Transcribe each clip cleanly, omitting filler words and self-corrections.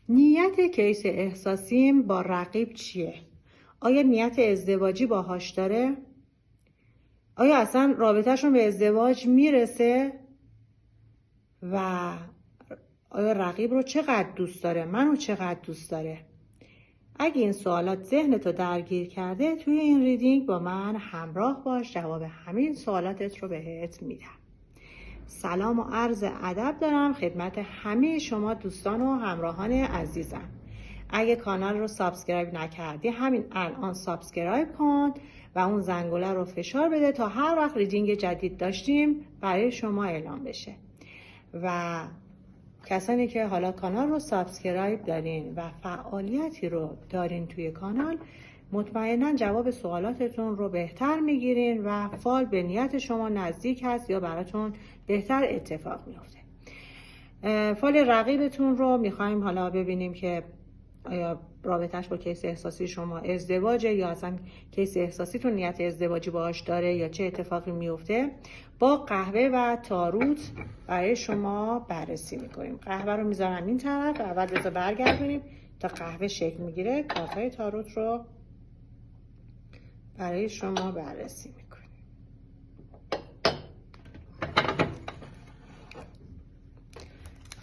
نیت کیس احساسیم با رقیب چیه؟ آیا نیت ازدواجی باهاش داره؟ آیا اصلا رابطهشون به ازدواج میرسه؟ و آیا رقیب رو چقدر دوست داره؟ منو چقدر دوست داره؟ اگه این سوالات ذهنتو درگیر کرده، توی این ریدینگ با من همراه باش، جواب همین سوالاتت رو بهت میدم. سلام و عرض ادب دارم خدمت همه شما دوستان و همراهان عزیزم. اگه کانال رو سابسکرایب نکردی همین الان سابسکرایب کن و اون زنگوله رو فشار بده تا هر وقت ریدینگ جدید داشتیم برای شما اعلام بشه. و کسانی که حالا کانال رو سابسکرایب دارین و فعالیتی رو دارین توی کانال، مطمئنا جواب سوالاتتون رو بهتر میگیرین و فال به نیت شما نزدیک هست یا براتون بهتر اتفاق میفته. فال رقیبتون رو میخوایم حالا ببینیم که آیا رابطهش با کیس احساسی شما ازدواجه یا اصلا کیس احساسیتون نیت ازدواجی باهاش داره یا چه اتفاقی میفته. با قهوه و تاروت برای شما بررسی میکنیم. قهوه رو میذارم این طرف، اول بذار برگردونیم تا قهوه شکل میگیره. کارتای تاروت رو برای شما بررسی میکنیم.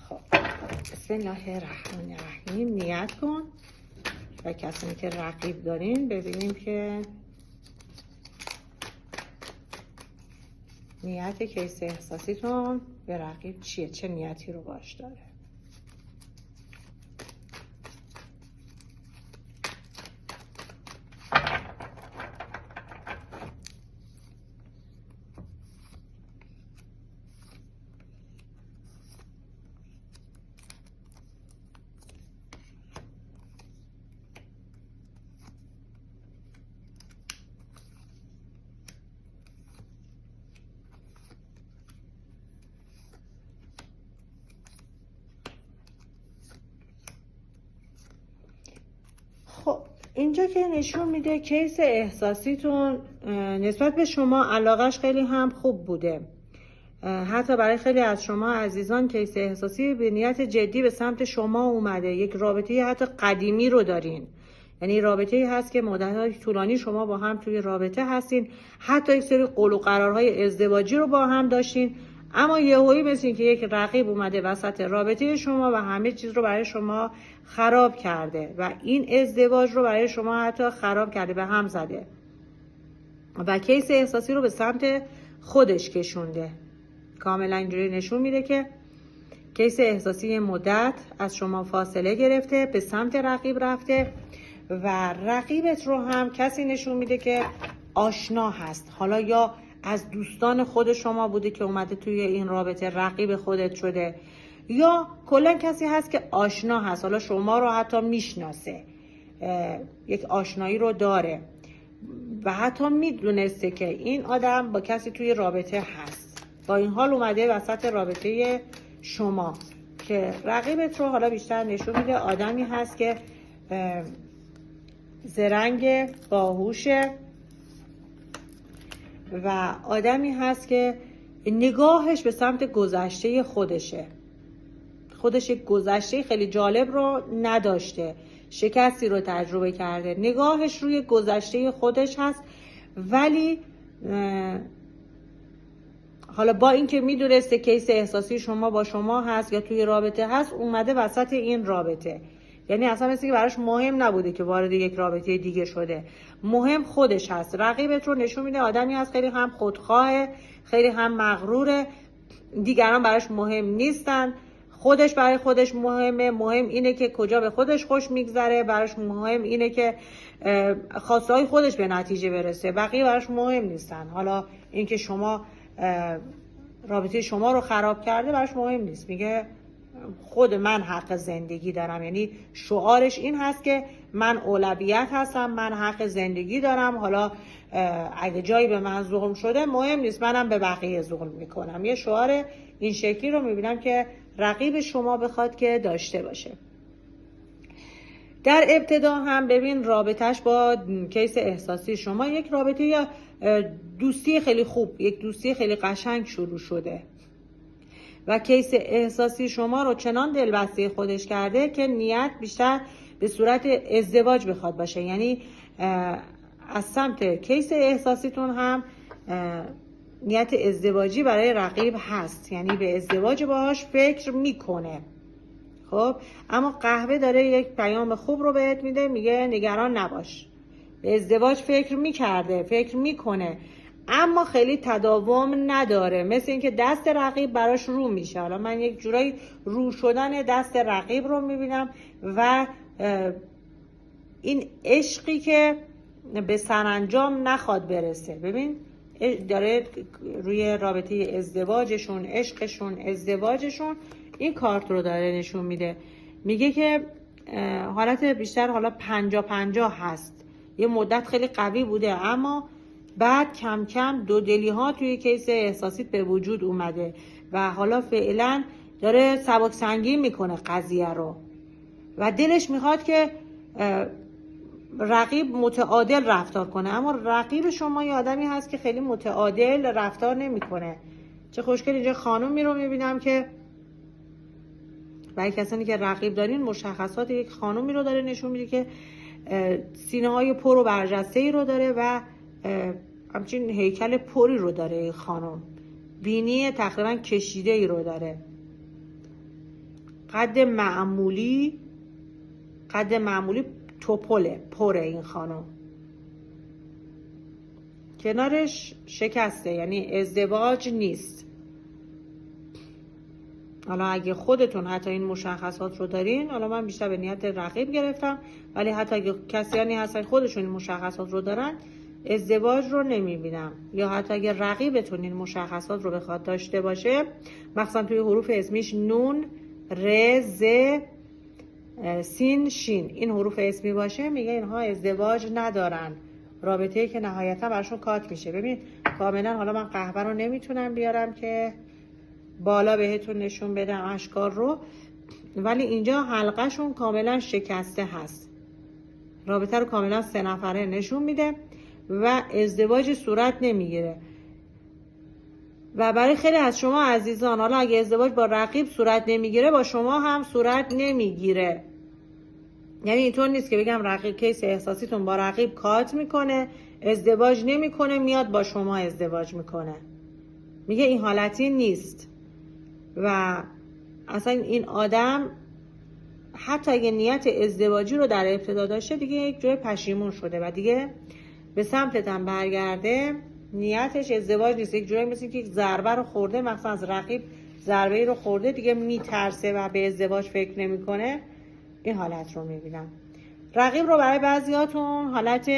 خب بسم الله الرحمن الرحیم. نیت کن و کسانی که رقیب دارین ببینیم که نیت کیس احساسیتون به رقیب چیه، چه نیتی رو باش داره. خب اینجا که نشون میده کیس احساسیتون نسبت به شما علاقش خیلی هم خوب بوده. حتی برای خیلی از شما عزیزان کیس احساسی به نیت جدی به سمت شما اومده. یک رابطه حتی قدیمی رو دارین، یعنی رابطه‌ای هست که مدت‌های طولانی شما با هم توی رابطه هستین، حتی یک سری قول و قرارهای ازدواجی رو با هم داشتین، اما یهویی مثل این که یک رقیب اومده وسط رابطه شما و همه چیز رو برای شما خراب کرده و این ازدواج رو برای شما حتی خراب کرده، به هم زده و کیس احساسی رو به سمت خودش کشونده. کاملا اینجوری نشون میده که کیس احساسی مدت از شما فاصله گرفته، به سمت رقیب رفته و رقیبت رو هم کسی نشون میده که آشنا هست. حالا یا از دوستان خود شما بوده که اومده توی این رابطه رقیب خودت شده، یا کلا کسی هست که آشنا هست، حالا شما رو حتی میشناسه، یک آشنایی رو داره و حتی میدونسته که این آدم با کسی توی رابطه هست. با این حال اومده وسط رابطه شما که رقیبت رو حالا بیشتر نشون میده آدمی هست که زرنگ، باهوشه و آدمی هست که نگاهش به سمت گذشته خودشه. خودش یک گذشته خیلی جالب رو نداشته، شکستی رو تجربه کرده، نگاهش روی گذشته خودش هست، ولی حالا با اینکه میدونسته کیس احساسی شما با شما هست یا توی رابطه هست، اومده وسط این رابطه. یعنی اصلا مثل که براش مهم نبوده که وارد یک رابطه دیگه شده، مهم خودش هست. رقیبت رو نشون میده آدمی هست خیلی هم خودخواهه، خیلی هم مغروره، دیگران براش مهم نیستن، خودش برای خودش مهمه. مهم اینه که کجا به خودش خوش میگذره، براش مهم اینه که خواسته های خودش به نتیجه برسه، بقیه براش مهم نیستن. حالا اینکه شما رابطه شما رو خراب کرده براش مهم نیست، میگه خود من حق زندگی دارم. یعنی شعارش این هست که من اولویت هستم، من حق زندگی دارم، حالا اگه جایی به من ظلم شده مهم نیست، منم به بقیه ظلم میکنم. یه شعار این شکلی رو میبینم که رقیب شما بخواد که داشته باشه. در ابتدا هم ببین رابطهش با کیس احساسی شما یک رابطه یا دوستی خیلی خوب، یک دوستی خیلی قشنگ شروع شده و کیس احساسی شما رو چنان دلبسته خودش کرده که نیت بیشتر به صورت ازدواج بخواد باشه. یعنی از سمت کیس احساسیتون هم نیت ازدواجی برای رقیب هست، یعنی به ازدواج باهاش فکر میکنه. خب اما قهوه داره یک پیام خوب رو بهت میده، میگه نگران نباش، به ازدواج فکر میکرده، فکر میکنه، اما خیلی تداوم نداره. مثل اینکه دست رقیب براش رو میشه. حالا من یک جورایی رو شدن دست رقیب رو میبینم و این عشقی که به سرانجام نخواد برسه. ببین داره روی رابطه ازدواجشون، عشقشون، ازدواجشون این کارت رو داره نشون میده. میگه که حالت بیشتر حالا 50-50 هست. یه مدت خیلی قوی بوده اما بعد کم کم دودلی ها توی کیس احساسیت به وجود اومده و حالا فعلا داره سبک سنگین میکنه قضیه رو و دلش میخواد که رقیب متعادل رفتار کنه، اما رقیب شما یه آدمی هست که خیلی متعادل رفتار نمیکنه. چه خوشگل اینجا خانومی رو میبینم که برای کسانی که رقیب دارین مشخصات یک خانومی رو داره نشون میده که سینه های پر و برجسته ای رو داره و همچنین هیکل پری رو داره. این خانم بینی تقریبا کشیده ای رو داره، قد معمولی توپله پره. این خانم کنارش شکسته، یعنی ازدواج نیست. حالا اگه خودتون حتی این مشخصات رو دارین، حالا من بیشتر به نیت رقیب گرفتم، ولی حتی اگه کسانی هستن خودشون این مشخصات رو دارن ازدواج رو نمیبینم. یا حتی اگه رقیبتون این مشخصات رو بخواد داشته باشه، مخصوصا توی حروف اسمیش نون، ر، ز، سین، شین، این حروف اسمی باشه، میگه اینها ازدواج ندارن. رابطه‌ای که نهایتا براشون کات میشه. ببین کاملا، حالا من قهوه رو نمیتونم بیارم که بالا بهتون نشون بدم اشکال رو، ولی اینجا حلقه شون کاملا شکسته هست. رابطه رو کاملا 3 نفره نشون میده و ازدواج صورت نمیگیره. و برای خیلی از شما عزیزان، حالا اگه ازدواج با رقیب صورت نمیگیره، با شما هم صورت نمیگیره. یعنی اینطور نیست که بگم رقیب کیس احساسیتون با رقیب کات میکنه، ازدواج نمیکنه، میاد با شما ازدواج میکنه. میگه این حالتی نیست و اصلا این آدم حتی اگه نیت ازدواجی رو در ابتدا داشته، دیگه یک جای پشیمون شده و دیگه به سمتت هم برگرده. نیتش ازدواج نیست، یک جایی مثل که یک ضربه رو خورده، مثلا از رقیب ضربه رو خورده، دیگه میترسه و به ازدواج فکر نمیکنه. این حالت رو میبینم. رقیب رو برای بعضیاتون حالت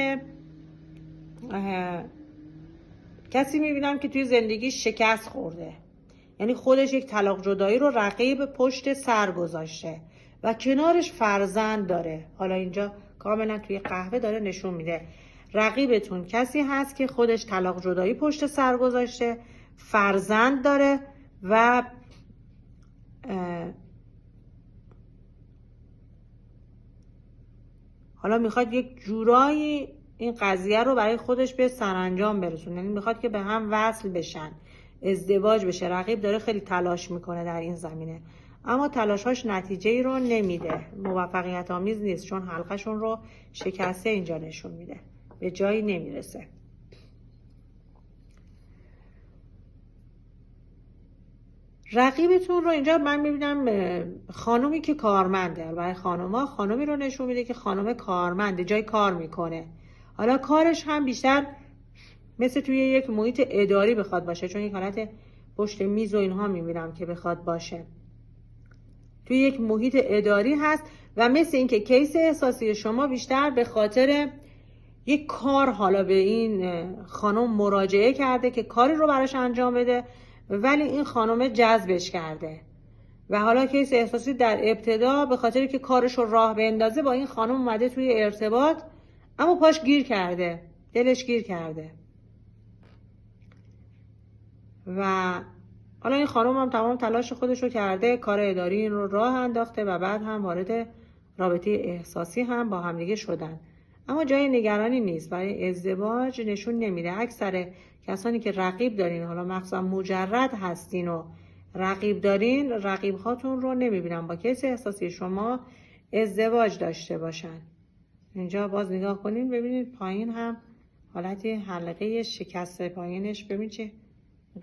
کسی میبینم که توی زندگی شکست خورده، یعنی خودش یک طلاق جدایی رو رقیب پشت سر گذاشته و کنارش فرزند داره. حالا اینجا کاملا توی قهوه داره نشون میده رقیبتون کسی هست که خودش طلاق جدایی پشت سر گذاشته، فرزند داره و حالا میخواد یک جورایی این قضیه رو برای خودش به سرانجام برسونه. یعنی میخواد که به هم وصل بشن، ازدواج بشه. رقیب داره خیلی تلاش میکنه در این زمینه، اما تلاشاش نتیجه ای رو نمیده، موفقیت آمیز نیست، چون حلقه‌شون رو شکسته اینجا نشون میده، به جایی نمیرسه. رقیبتون رو اینجا من میبینم خانومی که کارمنده. برای خانوما خانومی رو نشون میده که خانم کارمنده، جای کار میکنه. حالا کارش هم بیشتر مثل توی یک محیط اداری بخواد باشه، چون یک حالت پشت میز و اینها میبینم که بخواد باشه، توی یک محیط اداری هست و مثل اینکه کیس احساسی شما بیشتر به خاطر یک کار حالا به این خانم مراجعه کرده که کاری رو براش انجام بده، ولی این خانم جذبش کرده و حالا کیس احساسی در ابتدا به خاطر که کارش رو راه بندازه با این خانم اومده توی ارتباط، اما پاش گیر کرده، دلش گیر کرده و حالا این خانم هم تمام تلاش خودش رو کرده، کار اداری این رو راه انداخته و بعد هم وارد رابطه احساسی هم با همدیگه شدن، اما جای نگرانی نیست. برای ازدواج نشون نمیده. اکثر کسانی که رقیب دارین، حالا مخصوصا مجرد هستین و رقیب دارین، رقیب هاتون رو نمیبینم با کیس احساسی شما ازدواج داشته باشن. اینجا باز نگاه کنین ببینید پایین هم حالت حلقه شکسته پایینش، ببین چه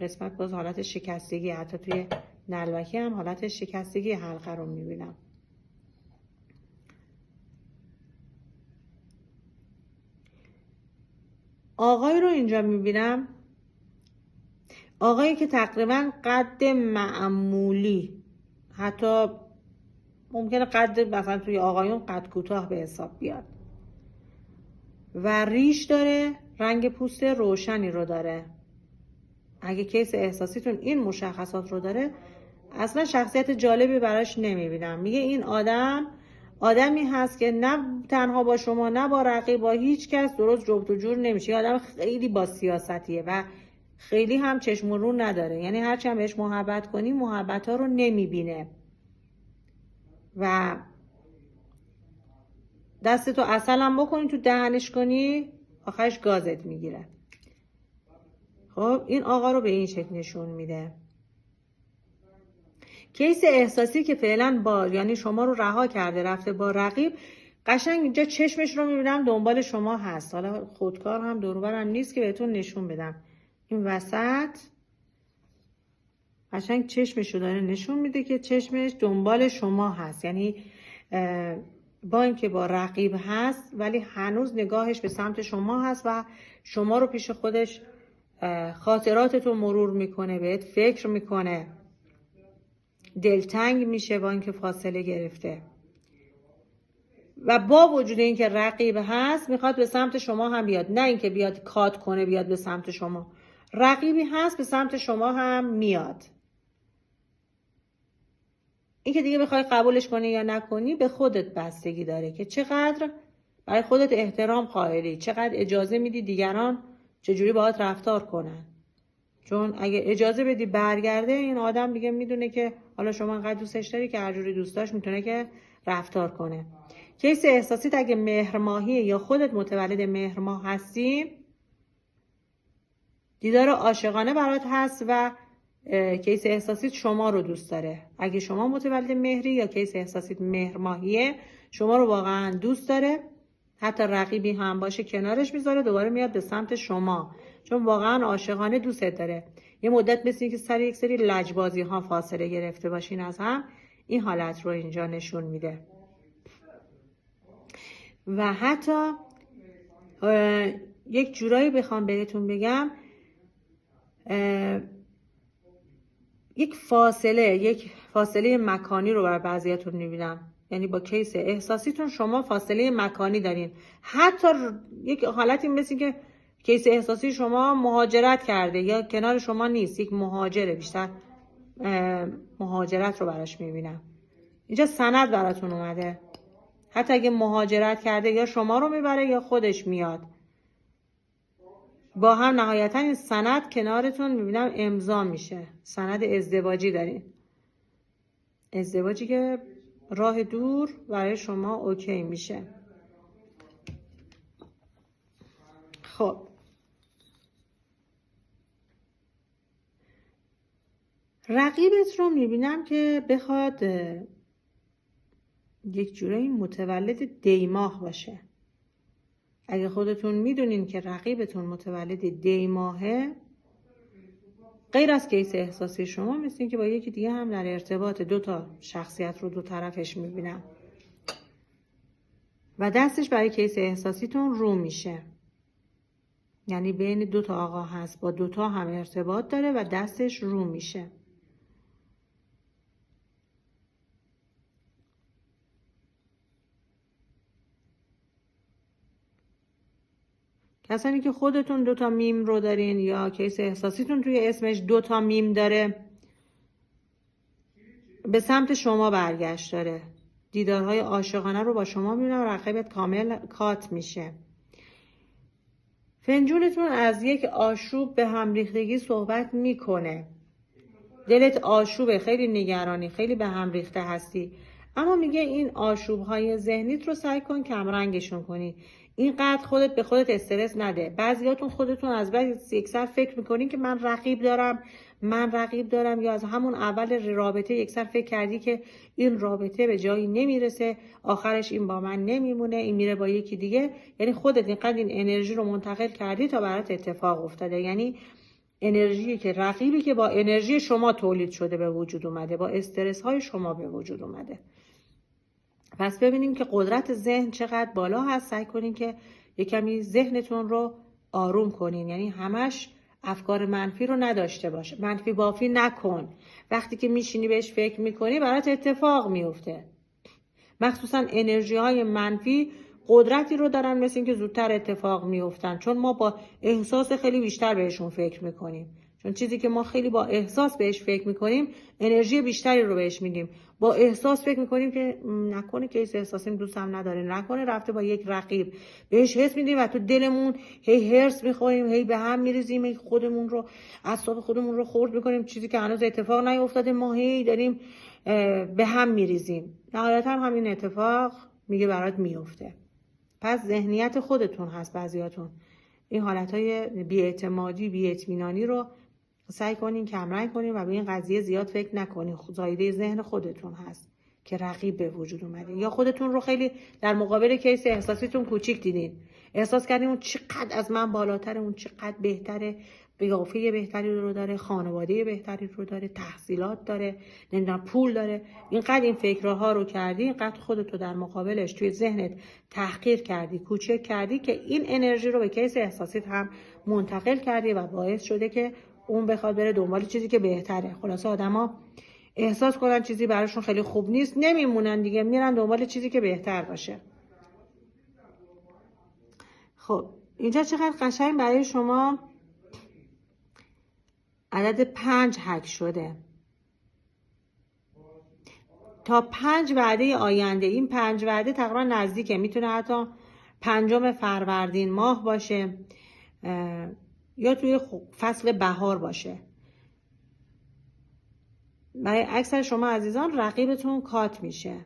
قسمت باز حالت شکستگی، حتی توی نلبکی هم حالت شکستگی حلقه رو میبینم. آقای رو اینجا میبینم، آقایی که تقریبا قد معمولی، حتی ممکنه قد مثلا توی آقایون قد کوتاه به حساب بیاد و ریش داره، رنگ پوست روشنی رو داره. اگه کیس احساسیتون این مشخصات رو داره اصلا شخصیت جالبی براش نمیبینم. میگه این آدمی هست که نه تنها با شما نه با رقیب، با هیچ کس درست جفت و جور نمیشه. آدم خیلی با سیاستیه و خیلی هم چشم و رو نداره، یعنی هرچی هم بهش محبت کنی محبت ها رو نمیبینه و دستتو عسل هم بکنی تو دهنش کنی آخرش گازت میگیره. خب این آقا رو به این شکل نشون میده. کیس احساسی که فعلا با یعنی شما رو رها کرده رفته با رقیب، قشنگ اینجا چشمش رو میبینم دنبال شما هست. حالا خودکار هم دوروبرم نیست که بهتون نشون بدم. این وسط قشنگ چشمش رو داره نشون میده که چشمش دنبال شما هست، یعنی با اینکه با رقیب هست ولی هنوز نگاهش به سمت شما هست و شما رو پیش خودش خاطراتتو مرور میکنه، بهت فکر میکنه، دلتنگ میشه با اینکه فاصله گرفته و با وجود اینکه رقیب هست میخواد به سمت شما هم بیاد، نه اینکه بیاد کات کنه بیاد به سمت شما. رقیبی هست به سمت شما هم میاد. اینکه دیگه بخوای قبولش کنی یا نکنی به خودت بستگی داره که چقدر برای خودت احترام قائلی، چقدر اجازه میدی دیگران چجوری باهات رفتار کنن. چون اگه اجازه بدی برگرده، این آدم دیگه میدونه که حالا شما انقدر دوستش داری که هر جوری دوست داشت میتونه که رفتار کنه. کیس احساسیت اگه مهرماهیه یا خودت متولد مهرماه هستی، دیدار عاشقانه برات هست و کیس احساسیت شما رو دوست داره. اگه شما متولد مهری یا کیس احساسیت مهرماهیه، شما رو واقعا دوست داره، حتی رقیبی هم باشه کنارش میذاره دوباره میاد به سمت شما، چون واقعا عاشقانه دوستت داره. یه مدت مثل که سر یک سری لجبازی ها فاصله گرفته باشین از هم، این حالت رو اینجا نشون میده. و حتی یک جورایی بخوام بهتون بگم یک فاصله مکانی رو بر بعضیاتون میبینم، یعنی با کیس احساسیتون شما فاصله مکانی دارین. حتی یک حالتی مثل که کیس احساسی شما مهاجرت کرده یا کنار شما نیست، یک مهاجره، بیشتر مهاجرت رو براش میبینم. اینجا سند براتون اومده، حتی اگه مهاجرت کرده یا شما رو میبره یا خودش میاد با هم نهایتا این سند کنارتون میبینم امضا میشه. سند ازدواجی دارین، ازدواجی که راه دور برای شما اوکی میشه. خب رقیبت رو میبینم که بخواد یک جورایی متولد دیماه باشه. اگه خودتون میدونین که رقیبتون متولد دیماهه، غیر از کیس احساسی شما مثل که با یکی دیگه هم در ارتباط، دو تا شخصیت رو دو طرفش میبینم و دستش برای کیس احساسیتون رو میشه، یعنی بین دو تا آقا هست، با دو تا هم ارتباط داره و دستش رو میشه. کسانی که خودتون دوتا میم رو دارین یا کیس احساسیتون توی اسمش دوتا میم داره، به سمت شما برگشت داره، دیدارهای عاشقانه رو با شما میبینم، رقیبت کامل کات میشه. فنجونتون از یک آشوب به هم ریختگی صحبت میکنه، دلت آشوبه، خیلی نگرانی، خیلی به هم ریخته هستی، اما میگه این آشوبهای ذهنیت رو سعی کن کمرنگشون کنی. اینقدر خودت به خودت استرس نده. بعضیاتون خودتون از بعد یک سر فکر میکنین که من رقیب دارم، من رقیب دارم، یا از همون اول رابطه یکسر فکر کردی که این رابطه به جایی نمیرسه، آخرش این با من نمیمونه، این میره با یکی دیگه. یعنی خودت اینقدر این انرژی رو منتقل کردی تا برات اتفاق افتاده. یعنی انرژی که رقیبی که با انرژی شما تولید شده به وجود اومده، با استرس های شما به وجود اومده. پس ببینیم که قدرت ذهن چقدر بالا هست. سعی کنین که یک کمی ذهنتون رو آروم کنین، یعنی همش افکار منفی رو نداشته باشه، منفی بافی نکن. وقتی که میشینی بهش فکر میکنی برات اتفاق میفته. مخصوصا انرژی های منفی قدرتی رو دارن مثل این که زودتر اتفاق میفتن، چون ما با احساس خیلی بیشتر بهشون فکر میکنیم. چون چیزی که ما خیلی با احساس بهش فکر میکنیم انرژی بیشتری رو بهش میدیم. با احساس فکر میکنیم که نکنه که این احساسیم دوستم نداره، نکنه رفته با یک رقیب، بهش حس میدیم و تو دلمون هی هرس میخوریم، هی به هم میریزیم، هی خودمون رو اعصاب خودمون رو خرد میکنیم. چیزی که هنوز اتفاق نیفتاده ما هی داریم به هم میریزیم. نهایتا همین اتفاق میگه برات میفته. پس ذهنیت خودتون هست. بعضیاتون این حالتهای بی‌اعتمادی، بی‌اطمینانی رو سعی کنین کمرنگ کنین و به این قضیه زیاد فکر نکنین. زایده ذهن خودتون هست که رقیب به وجود اومده، یا خودتون رو خیلی در مقابل کیس احساسیتون کوچیک دیدین، احساس کردین اون چقدر از من بالاتره، اون چقدر بهتره، قیافه بهتری رو داره، خانواده بهتری رو داره، تحصیلات داره، نمیدونم پول داره. اینقدر این فکرها رو کردی، اینقدر خودتو در مقابلش توی ذهنت تحقیر کردی، کوچک کردی، که این انرژی رو به کیس احساسیت هم منتقل کردی و باعث شده که اون بخواد بره دنبال چیزی که بهتره. خلاصه آدما احساس کنن چیزی براشون خیلی خوب نیست، نمیمونن دیگه، میرن دنبال چیزی که بهتر باشه. خب اینجا چقدر قشنگ برای شما عدد 5 حک شده. تا 5 وعده آینده، این 5 وعده تقریبا نزدیکه، میتونه حتی 5 فروردین ماه باشه یا توی فصل بهار باشه. برای اکثر شما عزیزان رقیبتون کات میشه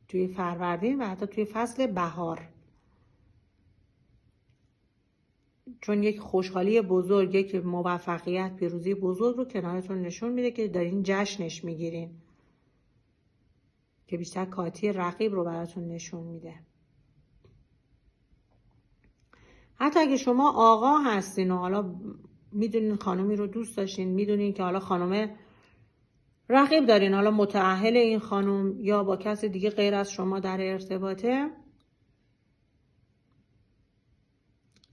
توی فروردین و حتی توی فصل بهار، چون یک خوشحالی بزرگ، یک موفقیت، پیروزی بزرگ رو کنارتون نشون میده که دارین جشنش میگیرین، که بیشتر کاتی رقیب رو براتون نشون میده. حتی اگه شما آقا هستین و حالا میدونین خانومی رو دوست داشتین، میدونین که حالا خانم رقیب دارین، حالا متأهل این خانم یا با کسی دیگه غیر از شما در ارتباطه،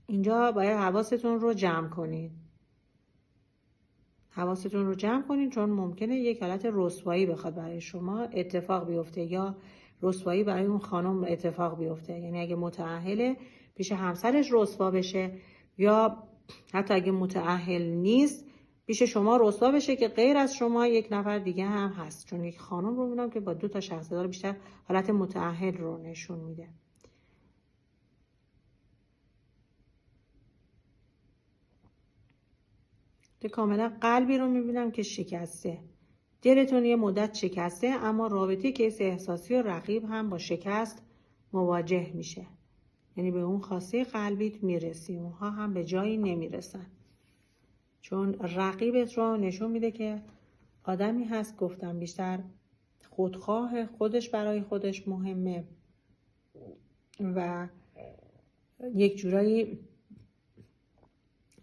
اینجا باید حواستون رو جمع کنین. حواستون رو جمع کنین، چون ممکنه یک حالت رسوایی بخواد برای شما اتفاق بیفته، یا رسوایی برای اون خانم اتفاق بیفته. یعنی اگه متأهله پیش همسرش رسوا بشه، یا حتی اگه متأهل نیست پیش شما رسوا بشه که غیر از شما یک نفر دیگه هم هست. چون یک خانم رو میدونم که با 2 تا شخصیت بیشتر حالت متأهل رو نشون میده. کاملا قلبی رو میبینم که شکسته، دلتون یه مدت شکسته، اما رابطه کیس احساسی و رقیب هم با شکست مواجه میشه. یعنی به اون خواسته قلبیت میرسی، اونها هم به جایی نمیرسن، چون رقیبت رو نشون میده که آدمی هست، گفتم بیشتر خودخواه، خودش برای خودش مهمه و یک جورایی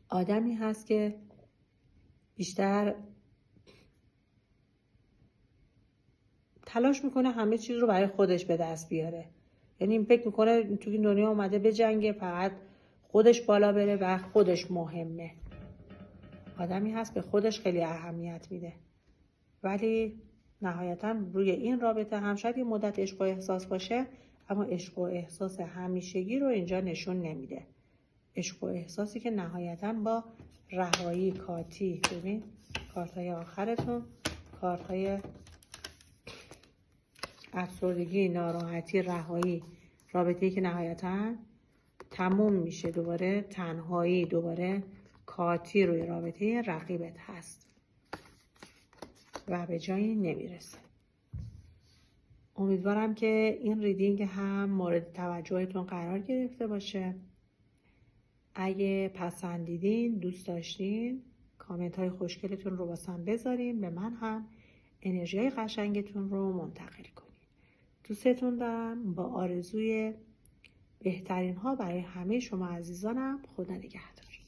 آدمی هست که بیشتر تلاش میکنه همه چیز رو برای خودش به دست بیاره. یعنی این فکر میکنه توی این دنیا اومده به جنگه، فقط خودش بالا بره و خودش مهمه. آدمی هست به خودش خیلی اهمیت میده، ولی نهایتا روی این رابطه هم شاید یه مدت عشق و احساس باشه، اما عشق و احساس همیشگی رو اینجا نشون نمیده. عشق و احساسی که نهایتا با رهایی کاتی، ببین کارتای آخرتون، کارتای افسردگی، ناراحتی، رهایی، رابطه‌ای که نهایتا تموم میشه، دوباره تنهایی، دوباره کاتی روی رابطه رقیبت هست و به جایی نمیرسه. امیدوارم که این ریدینگ هم مورد توجهتون قرار گرفته باشه. اگه پسندیدین، دوست داشتین، کامنت های خوشگلتون رو واسم بذارین، به من هم انرژی های قشنگتون رو منتقل کنین. دوستتون دارم. با آرزوی بهترین ها برای همه شما عزیزانم. خدا نگهدار.